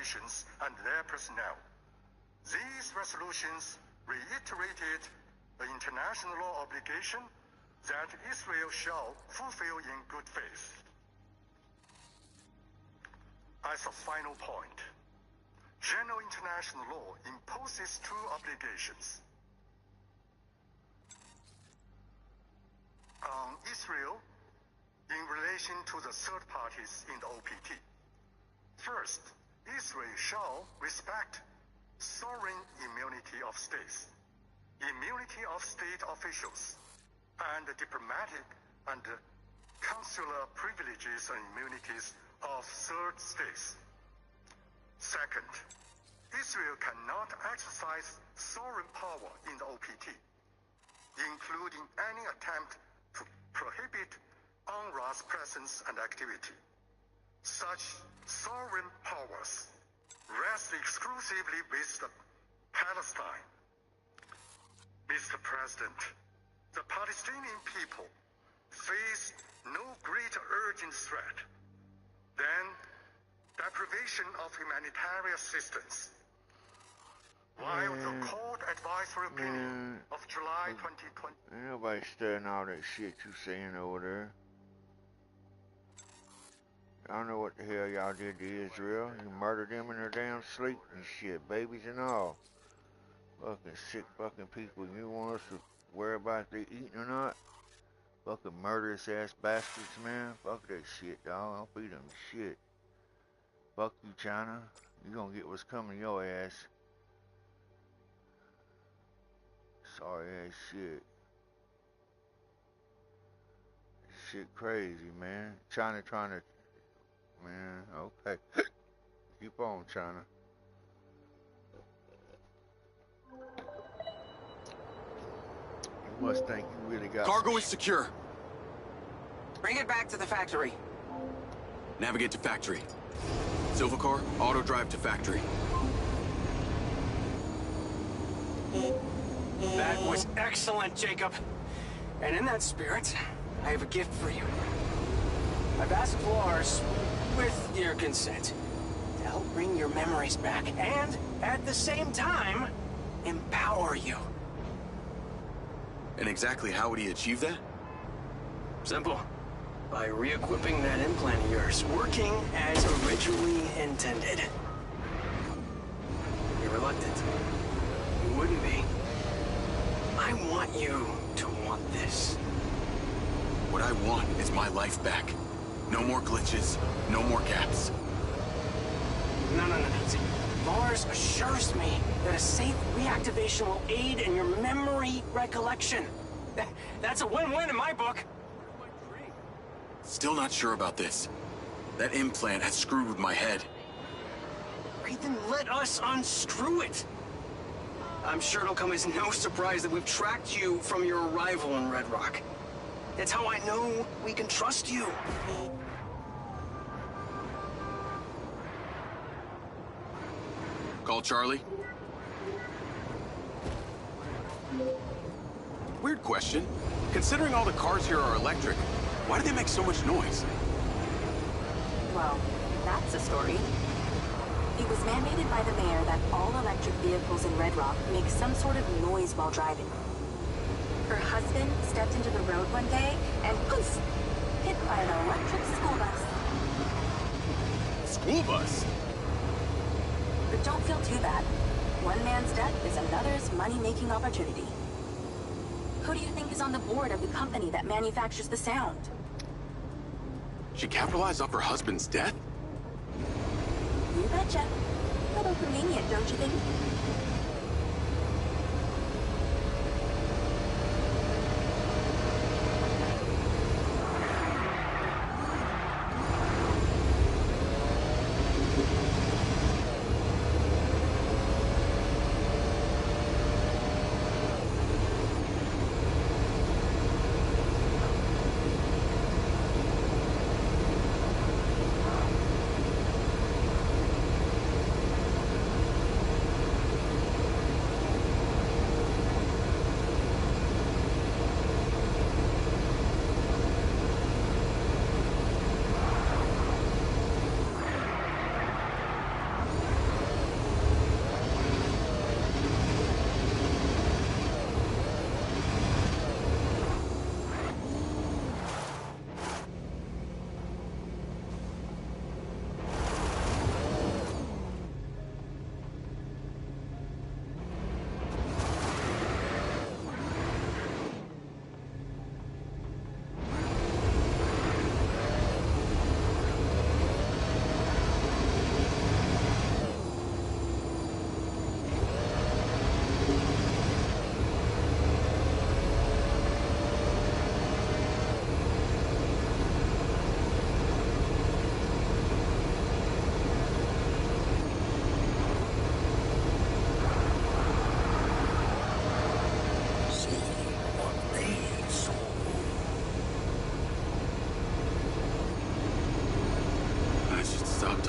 nations and their personnel. These resolutions reiterated the international law obligation that Israel shall fulfill in good faith. As a final point, general international law imposes two obligations on Israel in relation to the third parties in the OPT. First, Israel shall respect sovereign immunity of states, immunity of state officials, and diplomatic and consular privileges and immunities of third states. Second, Israel cannot exercise sovereign power in the OPT, including any attempt to prohibit UNRWA's presence and activity. Such sovereign powers rest exclusively with Palestine. Mr. President, the Palestinian people face no greater urgent threat than deprivation of humanitarian assistance. While the court advisory opinion of July 2020... Ain't nobody studying all that shit you saying over there. I don't know what the hell y'all did to Israel. You murdered them in their damn sleep and shit, babies and all. Fucking sick fucking people. You want us to worry about if they eating or not? Fucking murderous ass bastards, man. Fuck that shit, dog. I'll feed them shit. Fuck you, China. You gonna get what's coming to your ass. Sorry ass shit. Shit crazy, man. China trying to... Man, okay. Keep on, China. You must think you really got... Cargo is secure. Bring it back to the factory. Navigate to factory. Silva car, auto drive to factory. That was excellent, Jacob. And in that spirit, I have a gift for you. I've asked Lars, with your consent, to help bring your memories back and, at the same time, empower you. And exactly how would he achieve that? Simple. By re-equipping that implant of yours, working as originally intended. You're reluctant. You wouldn't be. I want you to want this. What I want is my life back. No more glitches, no more gaps. No. See, Lars assures me that a safe reactivation will aid in your memory recollection. That's a win-win in my book. Still not sure about this. That implant has screwed with my head. Great, then let us unscrew it. I'm sure it'll come as no surprise that we've tracked you from your arrival in Red Rock. That's how I know we can trust you. Call Charlie. Weird question. Considering all the cars here are electric, why do they make so much noise? Well, that's a story. It was mandated by the mayor that all electric vehicles in Red Rock make some sort of noise while driving. Her husband stepped into the road one day and poof! Hit by an electric school bus. School bus? But don't feel too bad. One man's death is another's money-making opportunity. Who do you think is on the board of the company that manufactures the sound? She capitalized off her husband's death? You betcha. A little convenient, don't you think?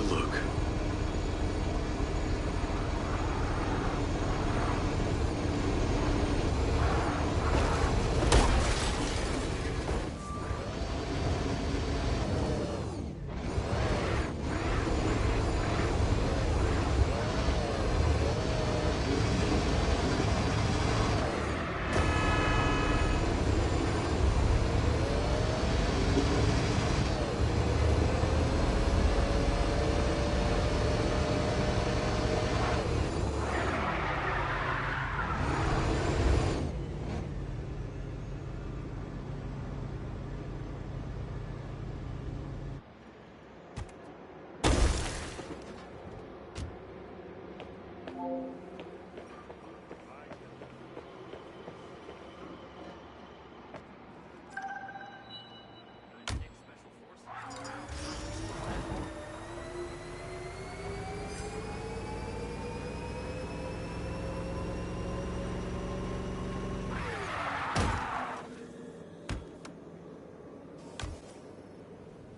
look.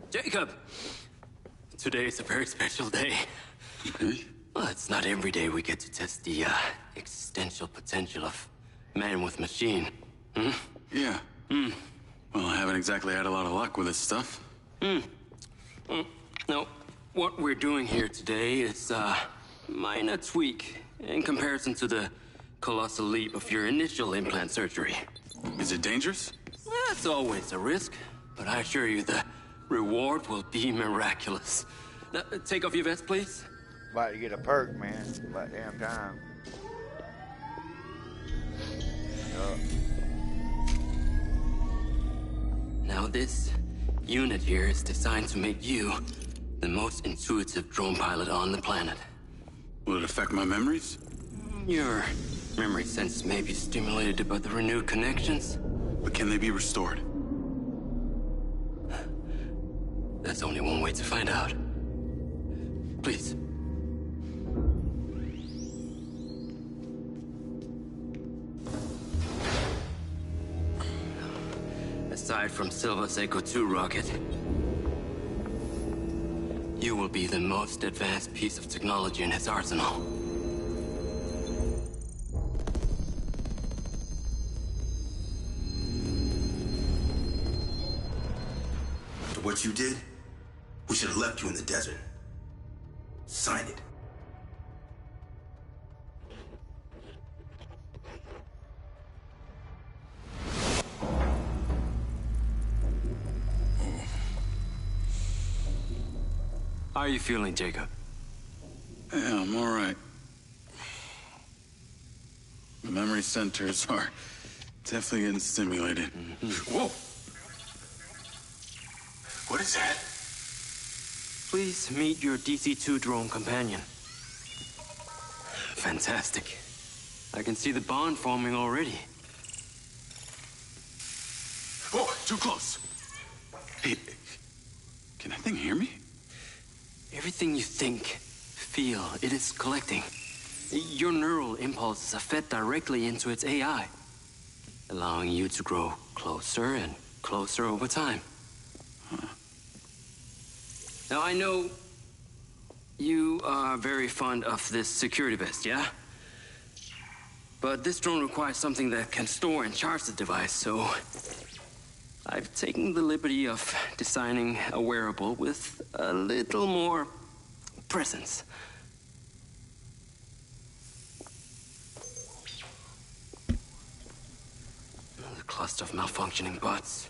Jacob! Today is a very special day. Okay. Well, it's not every day we get to test the existential potential of man with machine. Hmm? Yeah. Well, I haven't exactly had a lot of luck with this stuff. No, what we're doing here today is a minor tweak in comparison to the colossal leap of your initial implant surgery. Is it dangerous? That's always a risk, but I assure you the reward will be miraculous. Take off your vest, please. About to get a perk, man. About damn time. Now this unit here is designed to make you the most intuitive drone pilot on the planet. Will it affect my memories? Your memory sense may be stimulated by the renewed connections. But can they be restored? There's only one way to find out. Please. Aside from Silva's Echo 2 rocket, you will be the most advanced piece of technology in his arsenal. After what you did, we should have left you in the desert. Sign it. How are you feeling, Jacob? Yeah, I'm all right. The memory centers are definitely getting stimulated. Whoa! What is that? Please meet your DC-2 drone companion. Fantastic. I can see the bond forming already. Whoa, too close. Hey, can that thing hear me? Everything you think, feel, it is collecting. Your neural impulses are fed directly into its AI, allowing you to grow closer and closer over time. Now, I know you are very fond of this security vest, yeah? But this drone requires something that can store and charge the device, so I've taken the liberty of designing a wearable with a little more presence. The cluster of malfunctioning bots.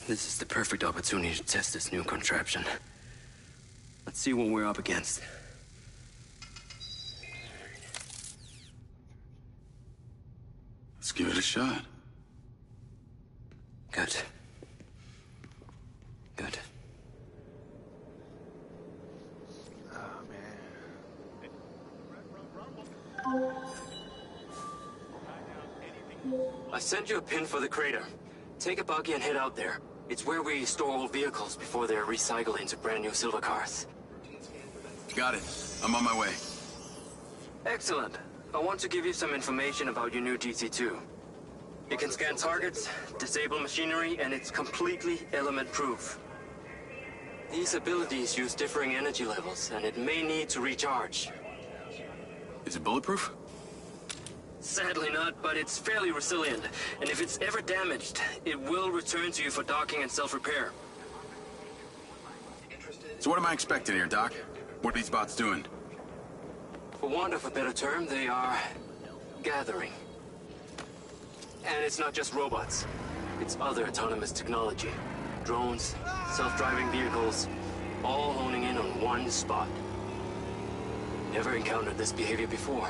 This is the perfect opportunity to test this new contraption. Let's see what we're up against. Let's give it a shot. Good. Good. Oh, man. I sent you a pin for the crater. Take a buggy and head out there. It's where we store old vehicles before they're recycled into brand new silver cars. Got it. I'm on my way. Excellent. I want to give you some information about your new DC-2. It can scan targets, disable machinery, and it's completely element-proof. These abilities use differing energy levels, and it may need to recharge. Is it bulletproof? Sadly not, but it's fairly resilient, and if it's ever damaged, it will return to you for docking and self-repair. So what am I expecting here, Doc? What are these bots doing? For want of a better term, they are gathering. And it's not just robots. It's other autonomous technology. Drones, self-driving vehicles, all honing in on one spot. Never encountered this behavior before.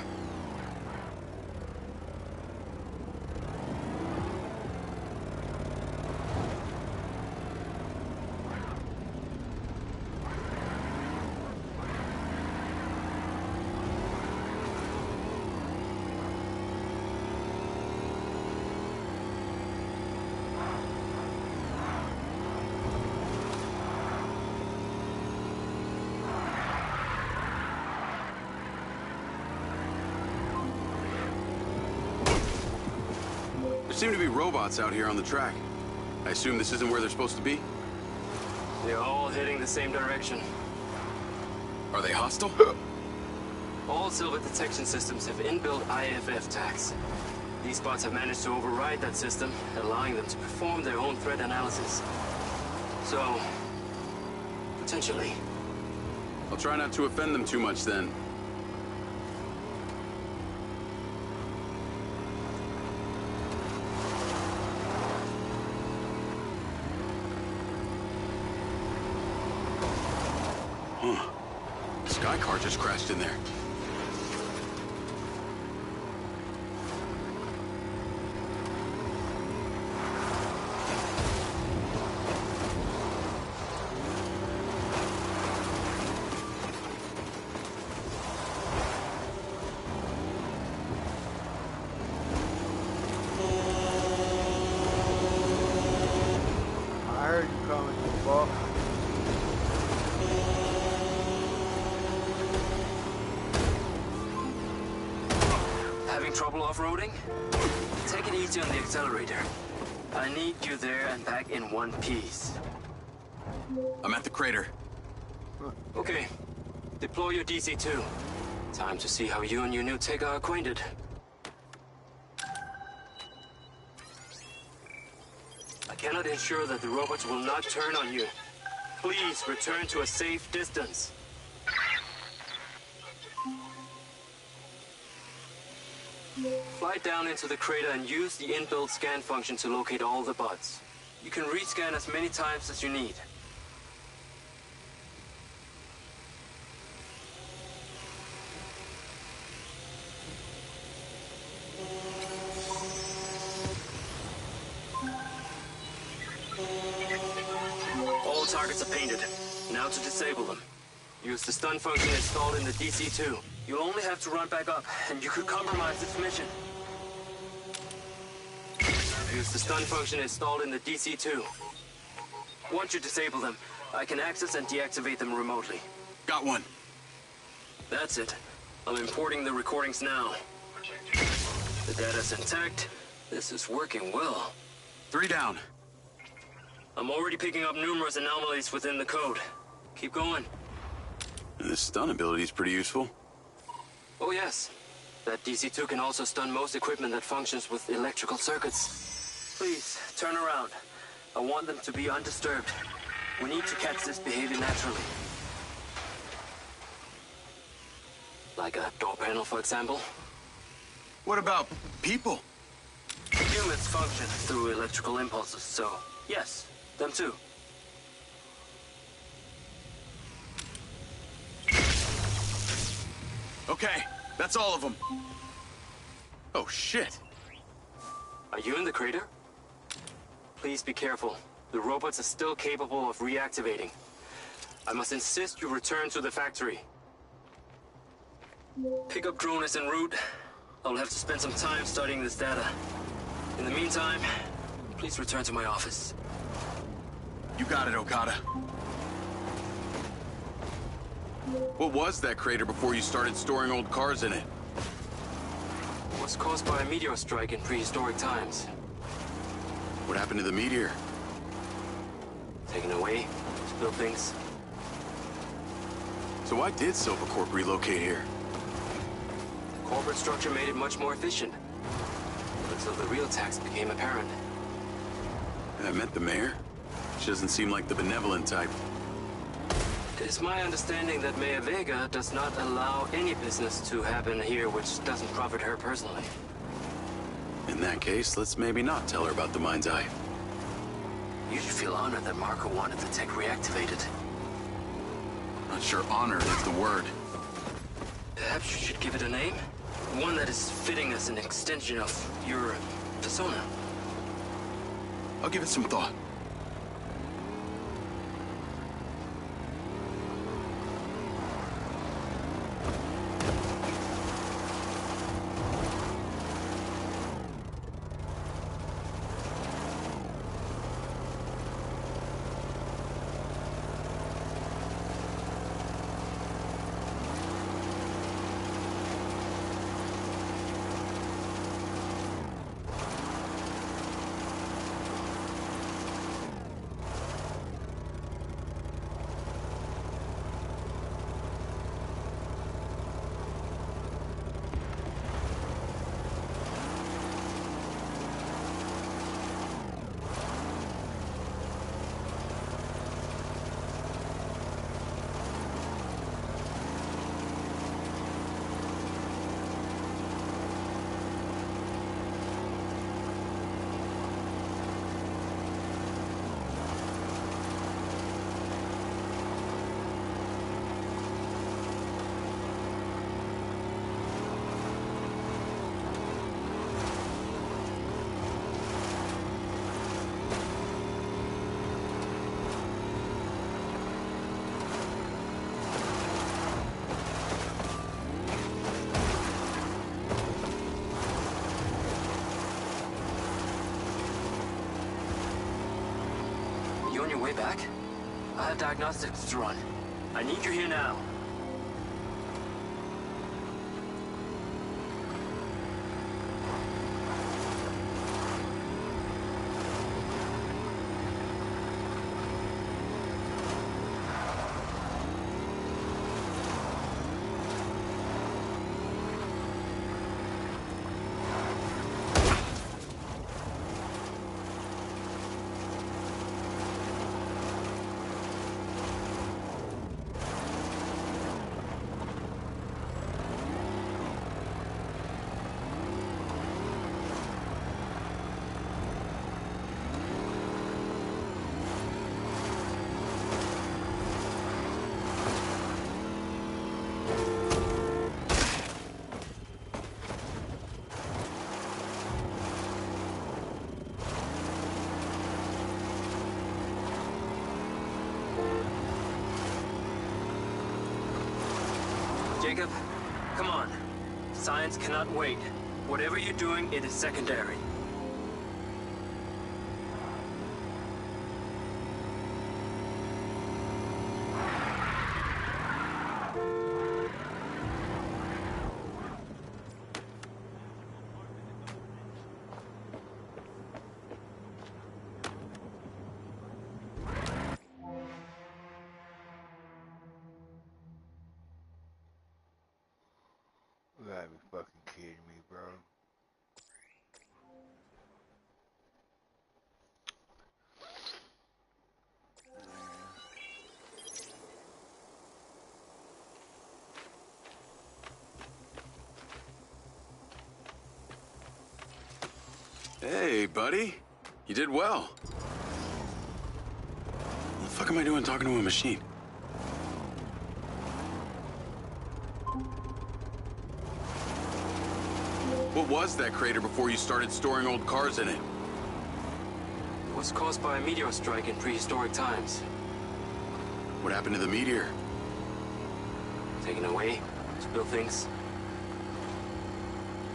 There seem to be robots out here on the track. I assume this isn't where they're supposed to be? They're all heading the same direction. Are they hostile? All silver detection systems have inbuilt IFF tags. These bots have managed to override that system, allowing them to perform their own threat analysis. So, potentially. I'll try not to offend them too much then. Huh. The sky car just crashed in there. I heard you coming, you fuck. Having trouble off-roading? Take it easy on the accelerator. I need you there and back in one piece. I'm at the crater. Okay. Deploy your DC-2. Time to see how you and your new tech are acquainted. I cannot ensure that the robots will not turn on you. Please return to a safe distance. Fly down into the crater and use the inbuilt scan function to locate all the bots. You can rescan as many times as you need. All targets are painted. Now to disable them. Use the stun function installed in the DC-2. You'll only have to run back up, and you could compromise its mission. Use the stun function installed in the DC-2. Once you disable them, I can access and deactivate them remotely. Got one. That's it. I'm importing the recordings now. The data's intact. This is working well. 3 down. I'm already picking up numerous anomalies within the code. Keep going. This stun ability is pretty useful. Oh yes. That DC-2 can also stun most equipment that functions with electrical circuits. Please, turn around. I want them to be undisturbed. We need to catch this behavior naturally. Like a door panel, for example. What about people? Humans function through electrical impulses, so yes, them too. Okay, that's all of them. Oh, shit. Are you in the crater? Please be careful. The robots are still capable of reactivating. I must insist you return to the factory. Pickup drone is en route. I'll have to spend some time studying this data. In the meantime, please return to my office. You got it, Okada. What was that crater before you started storing old cars in it? It was caused by a meteor strike in prehistoric times. What happened to the meteor? Taken away, spill things. So why did Silvercorp relocate here? The corporate structure made it much more efficient. Until the real tax became apparent. I met the mayor. She doesn't seem like the benevolent type. It is my understanding that Mayor Vega does not allow any business to happen here which doesn't profit her personally. In that case, let's maybe not tell her about the Mind's Eye. You should feel honored that Marco wanted the tech reactivated. Not sure honored is the word. Perhaps you should give it a name? One that is fitting as an extension of your persona. I'll give it some thought. You on your way back? I have diagnostics to run. I need you here now. Jacob, come on. Science cannot wait. Whatever you're doing, it is secondary. You gotta be fucking kidding me, bro. Hey, buddy. You did well. What the fuck am I doing talking to a machine? What was that crater before you started storing old cars in it? It was caused by a meteor strike in prehistoric times. What happened to the meteor? Taken away, spill things.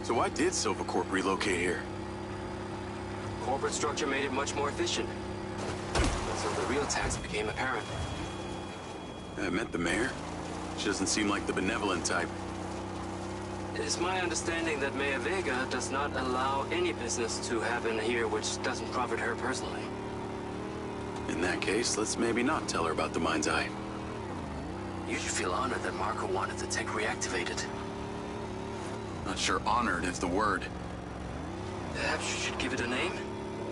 So why did Silvercorp relocate here? Corporate structure made it much more efficient. Until the real tax became apparent. I met the mayor. She doesn't seem like the benevolent type. It's my understanding that Mayor Vega does not allow any business to happen here which doesn't profit her personally. In that case, let's maybe not tell her about the Mind's Eye. You should feel honored that Marco wanted the tech reactivated. Not sure honored is the word. Perhaps you should give it a name?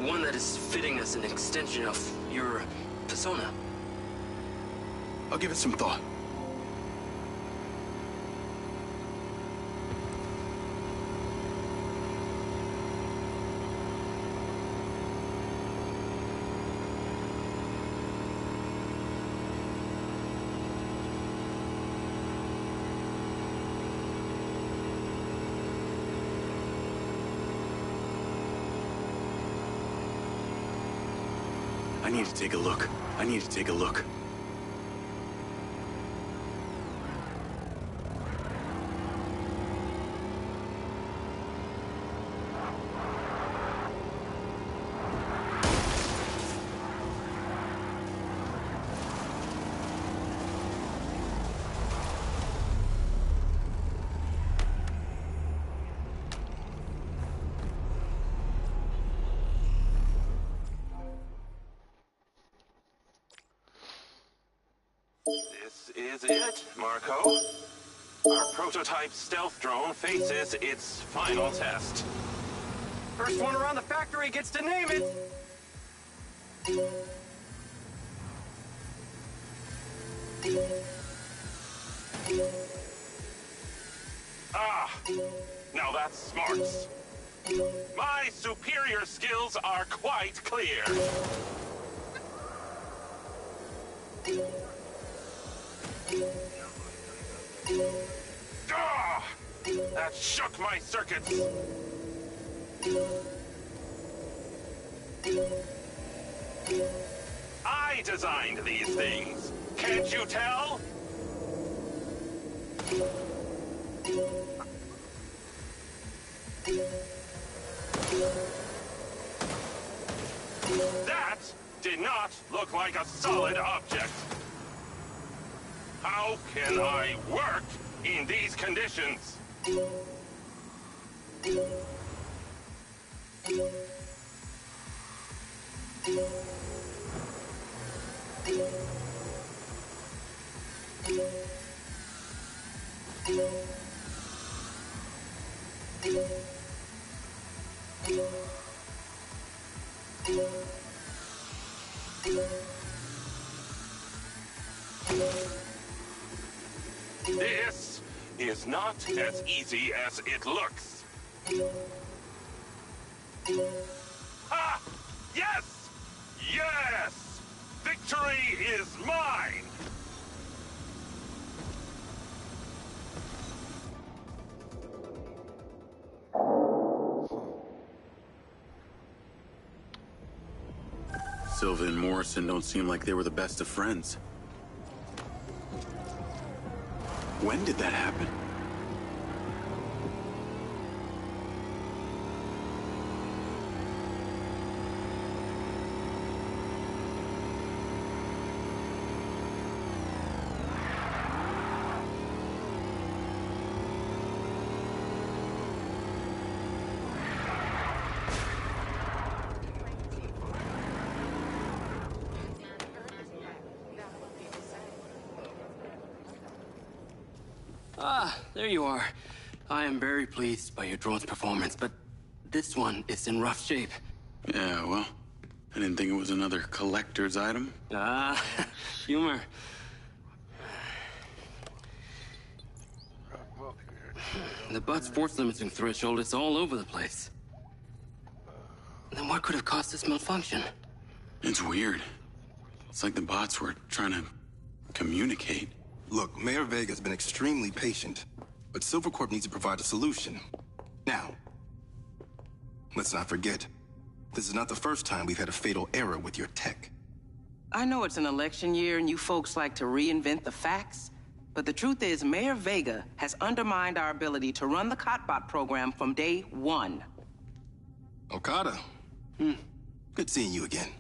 One that is fitting as an extension of your persona. I'll give it some thought. I need to take a look. I need to take a look. This is it, Marco. Our prototype stealth drone faces its final test. First one around the factory gets to name it. Ah, now that's smarts. My superior skills are quite clear. Ah! That shook my circuits. I designed these things. Can't you tell? That did not look like a solid object. How can I work in these conditions? This is not as easy as it looks. Ha! Yes! Yes! Victory is mine! Silva and Morrison don't seem like they were the best of friends. When did that happen? Ah, there you are. I am very pleased by your drone's performance, but this one is in rough shape. Yeah, well, I didn't think it was another collector's item. Ah, humor. The butt's force limiting threshold is all over the place. Then what could have caused this malfunction? It's weird. It's like the bots were trying to communicate. Look, Mayor Vega's been extremely patient, but Silvercorp needs to provide a solution. Now, let's not forget, this is not the first time we've had a fatal error with your tech. I know it's an election year and you folks like to reinvent the facts, but the truth is Mayor Vega has undermined our ability to run the Cotbot program from day one. Okada. Good seeing you again.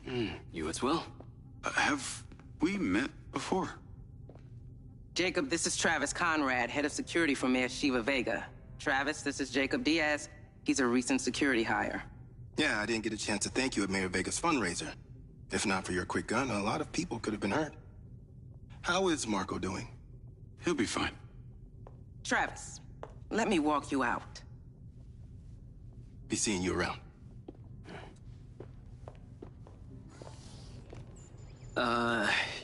You as well. Have we met before? Jacob, this is Travis Conrad, head of security for Mayor Shiva Vega. Travis, this is Jacob Diaz. He's a recent security hire. Yeah, I didn't get a chance to thank you at Mayor Vega's fundraiser. If not for your quick gun, a lot of people could have been hurt. How is Marco doing? He'll be fine. Travis, let me walk you out. Be seeing you around.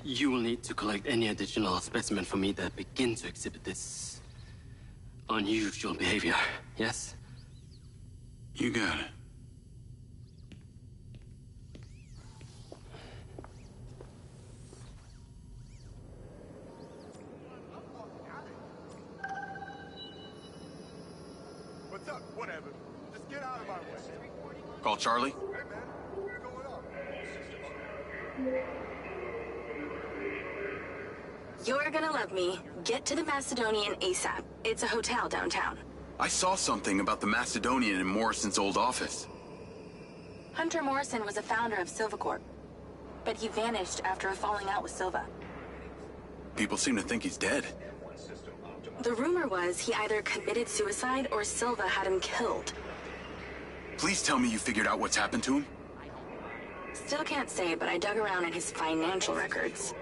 You will need to collect any additional specimen for me that begin to exhibit this unusual behavior, yes? You got it. What's up? Whatever. Just get out of my way. Call Charlie. Hey, man. What's going on? You're gonna love me. Get to the Macedonian ASAP. It's a hotel downtown. I saw something about the Macedonian in Morrison's old office. Hunter Morrison was a founder of Silva Corp, but he vanished after a falling out with Silva. People seem to think he's dead. The rumor was he either committed suicide or Silva had him killed. Please tell me you figured out what's happened to him. Still can't say, but I dug around in his financial records.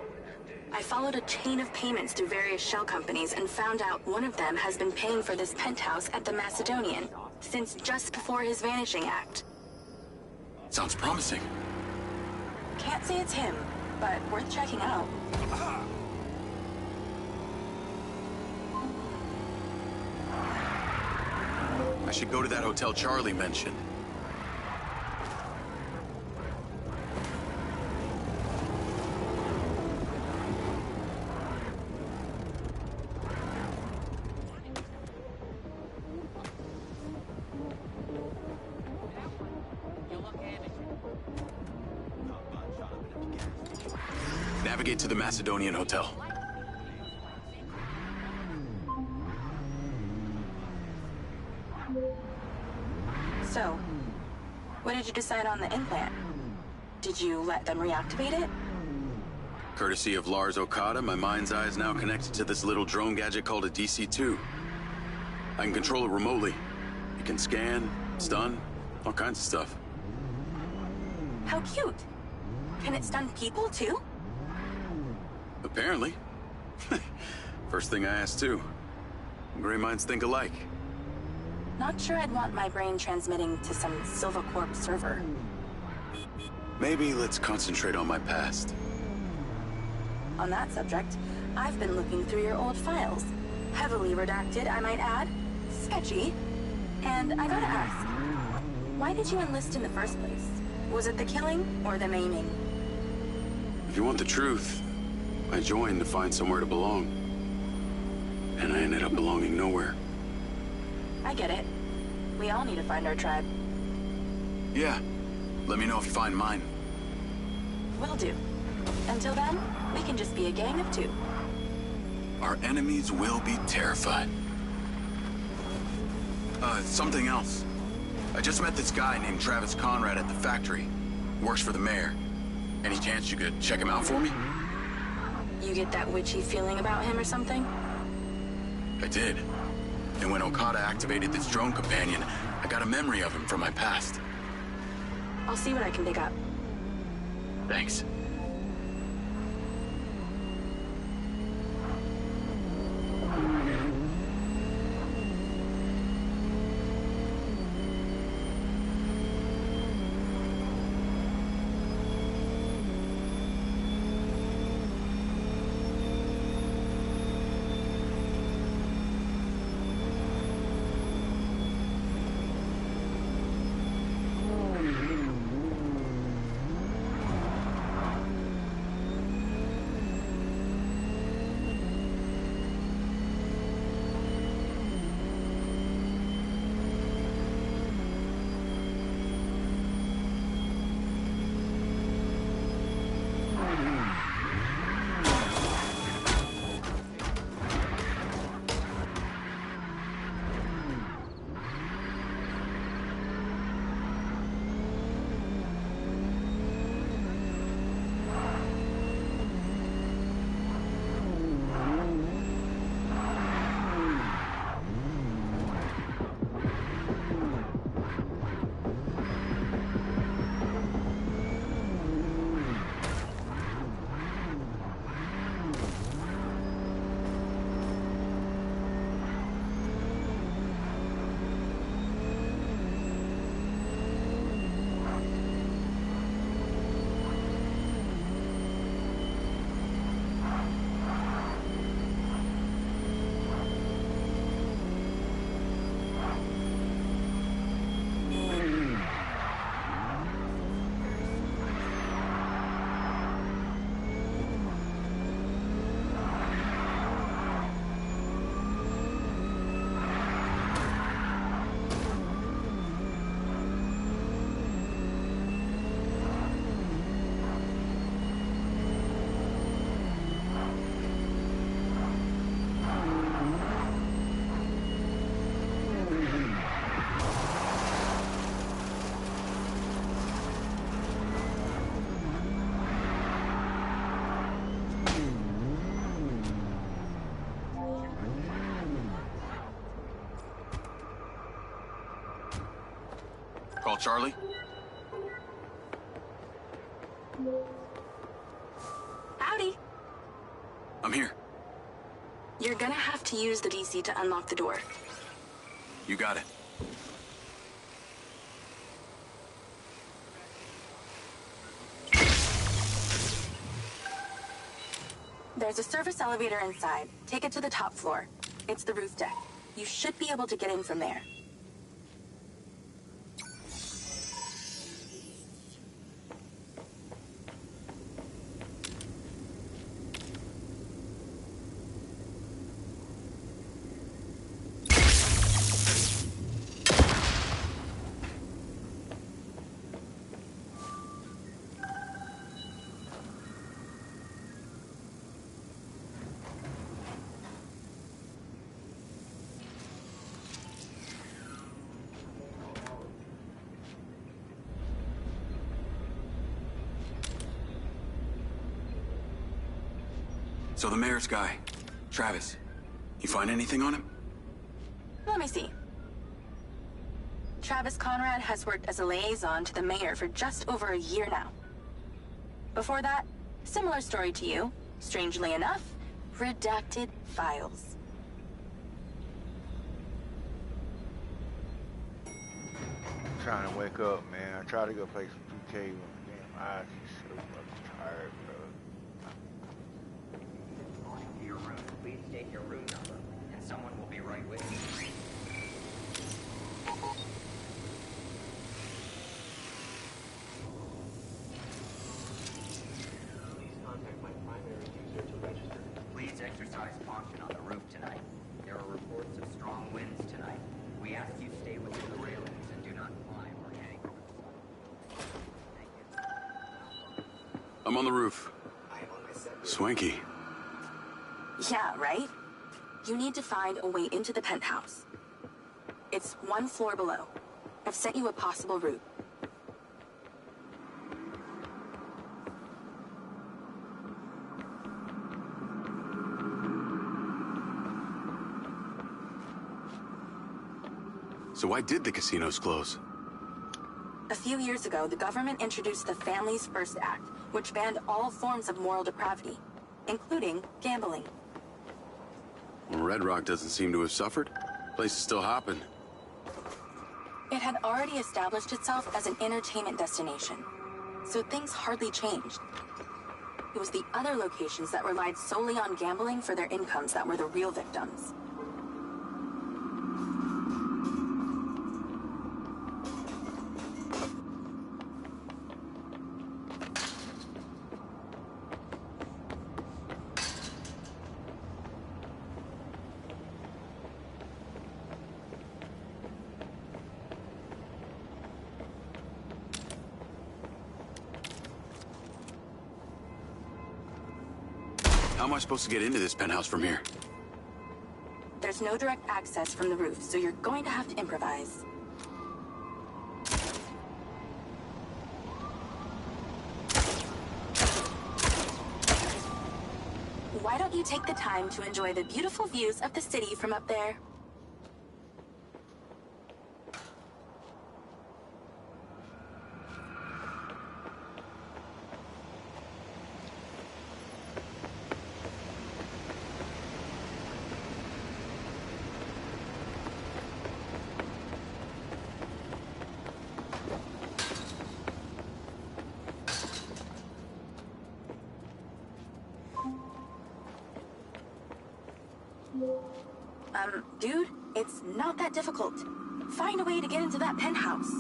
I followed a chain of payments through various shell companies and found out one of them has been paying for this penthouse at the Macedonian since just before his vanishing act. Sounds promising. Can't say it's him, but worth checking out. I should go to that hotel Charlie mentioned. Navigate to the Macedonian Hotel. So, what did you decide on the implant? Did you let them reactivate it? Courtesy of Lars Okada, my mind's eye is now connected to this little drone gadget called a DC-2. I can control it remotely. It can scan, stun, all kinds of stuff. How cute. Can it stun people, too? Apparently. First thing I asked, too. Gray minds think alike. Not sure I'd want my brain transmitting to some Silva Corp server. Maybe let's concentrate on my past. On that subject, I've been looking through your old files. Heavily redacted, I might add. Sketchy. And I gotta ask, why did you enlist in the first place? Was it the killing or the maiming? If you want the truth, I joined to find somewhere to belong. And I ended up belonging nowhere. I get it. We all need to find our tribe. Yeah. Let me know if you find mine. Will do. Until then, we can just be a gang of two. Our enemies will be terrified. Something else. I just met this guy named Travis Conrad at the factory. Works for the mayor. Any chance you could check him out for me? You get that witchy feeling about him or something? I did. And when Okada activated this drone companion, I got a memory of him from my past. I'll see what I can dig up. Thanks. Call Charlie. Howdy. I'm here. You're gonna have to use the DC to unlock the door. You got it. There's a service elevator inside. Take it to the top floor. It's the roof deck. You should be able to get in from there. So the mayor's guy, Travis, you find anything on him? Let me see. Travis Conrad has worked as a liaison to the mayor for just over a year now. Before that, similar story to you. Strangely enough, redacted files. I'm trying to wake up, man. I tried to go play some 2K, but my eyes are so fucking tired, bro. To your room. Please state your room number, and someone will be right with you. Please contact my primary user to register. Please exercise caution on the roof tonight. There are reports of strong winds tonight. We ask you stay within the railings and do not climb or hang over the side. Thank you. I'm on the roof. Swanky. Yeah, right? You need to find a way into the penthouse. It's one floor below. I've sent you a possible route. So why did the casinos close? A few years ago, the government introduced the Families First Act, which banned all forms of moral depravity, including gambling. Well, Red Rock doesn't seem to have suffered. Place is still hopping. It had already established itself as an entertainment destination, so things hardly changed. It was the other locations that relied solely on gambling for their incomes that were the real victims. How am I supposed to get into this penthouse from here? There's no direct access from the roof, so you're going to have to improvise. Why don't you take the time to enjoy the beautiful views of the city from up there? Dude, it's not that difficult. Find a way to get into that penthouse.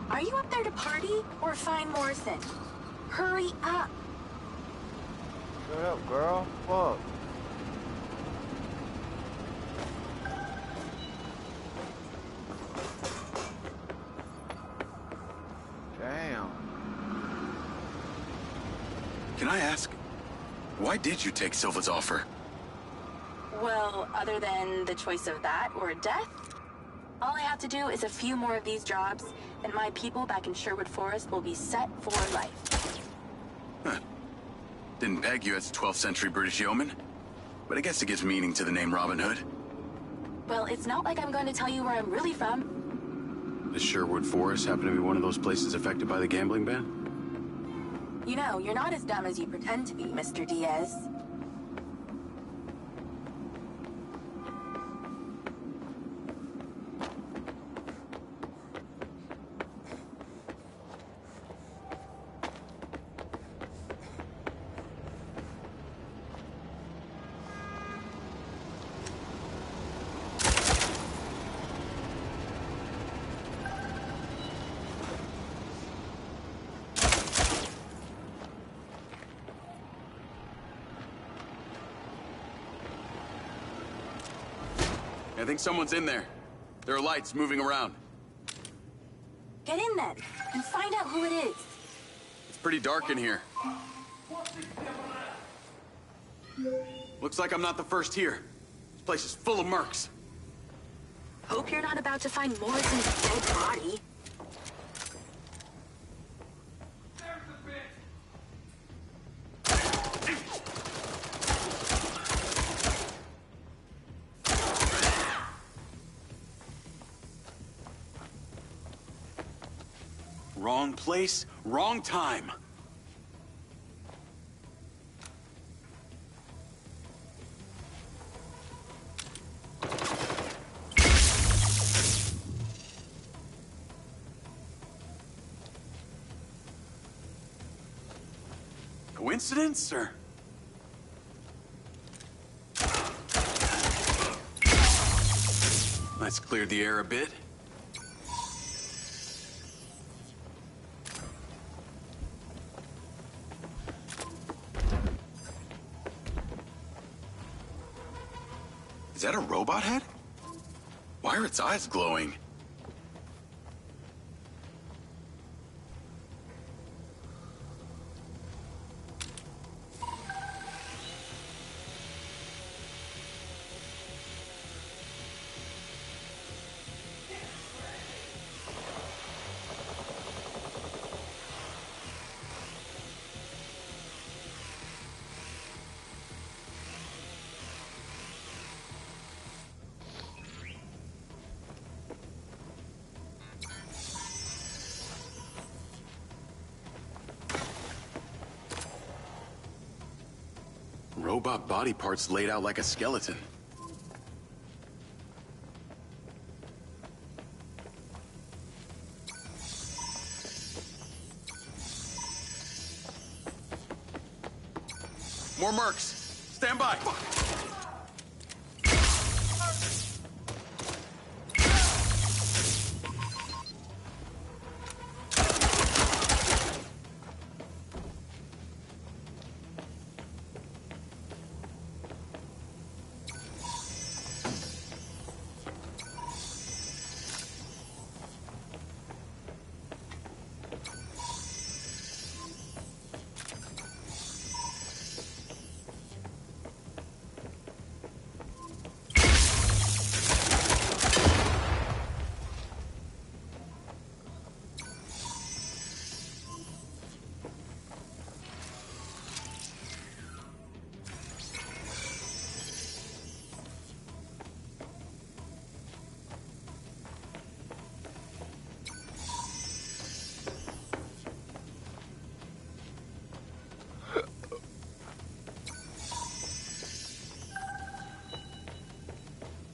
Are you up there to party or find Morrison? Hurry up! Shut up, girl. Fuck. Damn. Can I ask, why did you take Silva's offer? Well, other than the choice of that or death, all I have to do is a few more of these jobs, and my people back in Sherwood Forest will be set for life. Huh. Didn't peg you as a 12th century British yeoman, but I guess it gives meaning to the name Robin Hood. Well, it's not like I'm going to tell you where I'm really from. Does Sherwood Forest happen to be one of those places affected by the gambling ban? You know, you're not as dumb as you pretend to be, Mr. Diaz. I think someone's in there. There are lights moving around. Get in then, and find out who it is. It's pretty dark in here. Looks like I'm not the first here. This place is full of mercs. Hope you're not about to find Morrison's dead body. Wrong place, wrong time. Coincidence, or? Let's clear the air a bit. Is that a robot head? Why are its eyes glowing? Robot body parts laid out like a skeleton. More mercs! Stand by!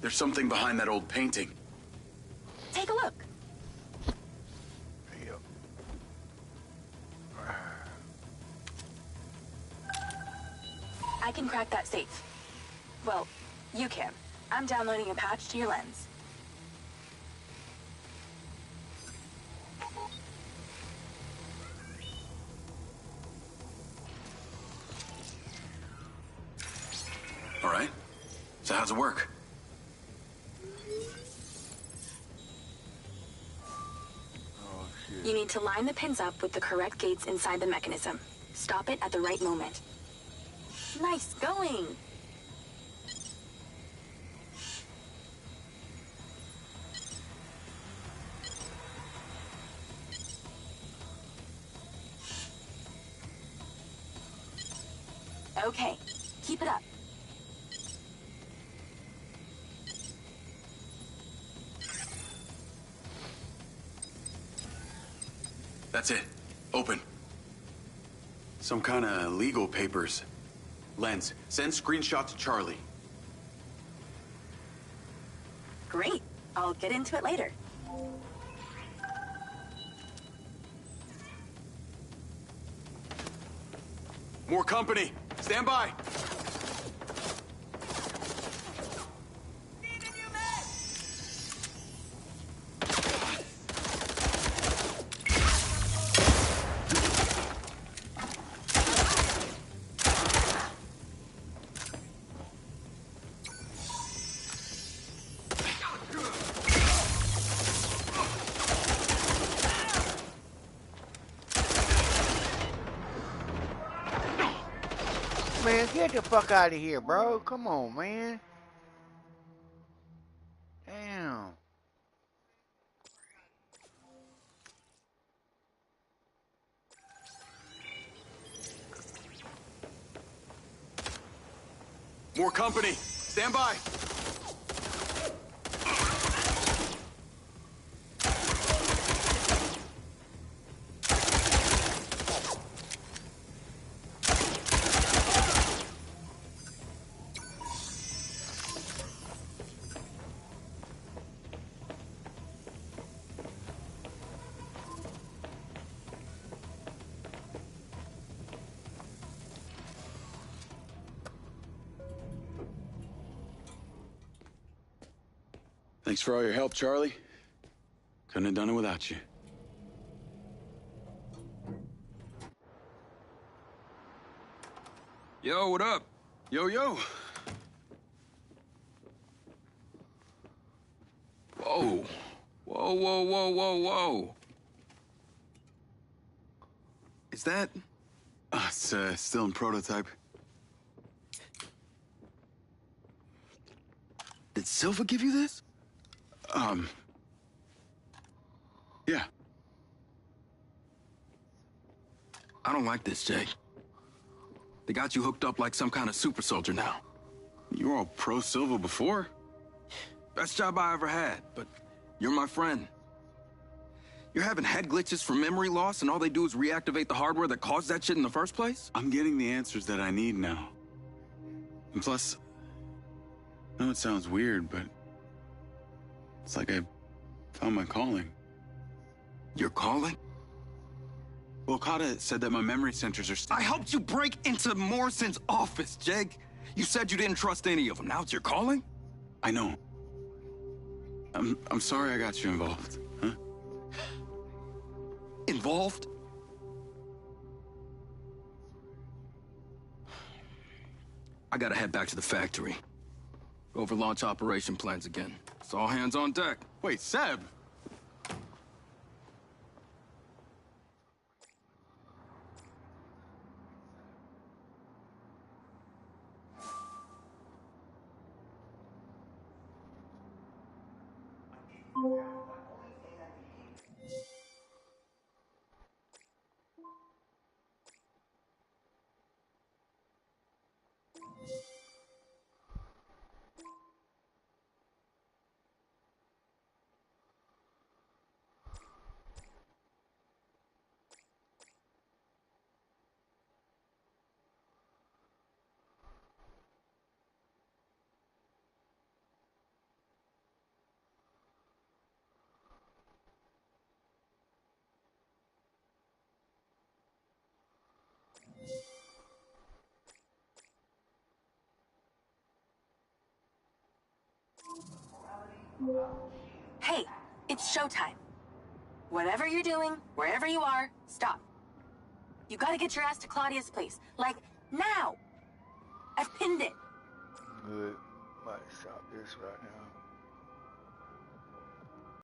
There's something behind that old painting. Take a look. Yep. I can crack that safe. Well, you can. I'm downloading a patch to your lens. All right. So how's it work? You need to line the pins up with the correct gates inside the mechanism. Stop it at the right moment. Nice going! Okay, keep it up. That's it. Open. Some kind of legal papers. Lens, send screenshot to Charlie. Great. I'll get into it later. More company. Stand by. Man, get the fuck out of here, bro. Come on, man. Damn. More company. Stand by. Thanks for all your help, Charlie. Couldn't have done it without you. Yo, what up? Yo, yo. Whoa. Whoa, whoa, whoa, whoa, whoa. Is that... It's still in prototype. Did Silva give you this? Yeah. I don't like this, Jake. They got you hooked up like some kind of super soldier now. You were all pro-Silva before. Best job I ever had, but you're my friend. You're having head glitches from memory loss, and all they do is reactivate the hardware that caused that shit in the first place? I'm getting the answers that I need now. And plus, I know it sounds weird, but it's like I found my calling. Your calling? Well, Okada said that my memory centers are still... I helped you break into Morrison's office, Jake. You said you didn't trust any of them. Now it's your calling? I know. I'm sorry I got you involved, huh? Involved? I gotta head back to the factory. Go over launch operation plans again. It's all hands on deck. Wait, Seb! Hey, it's showtime. Whatever you're doing, wherever you are, stop. You gotta get your ass to Claudia's place. Like, now! I've pinned it. Good. Might stop this right now.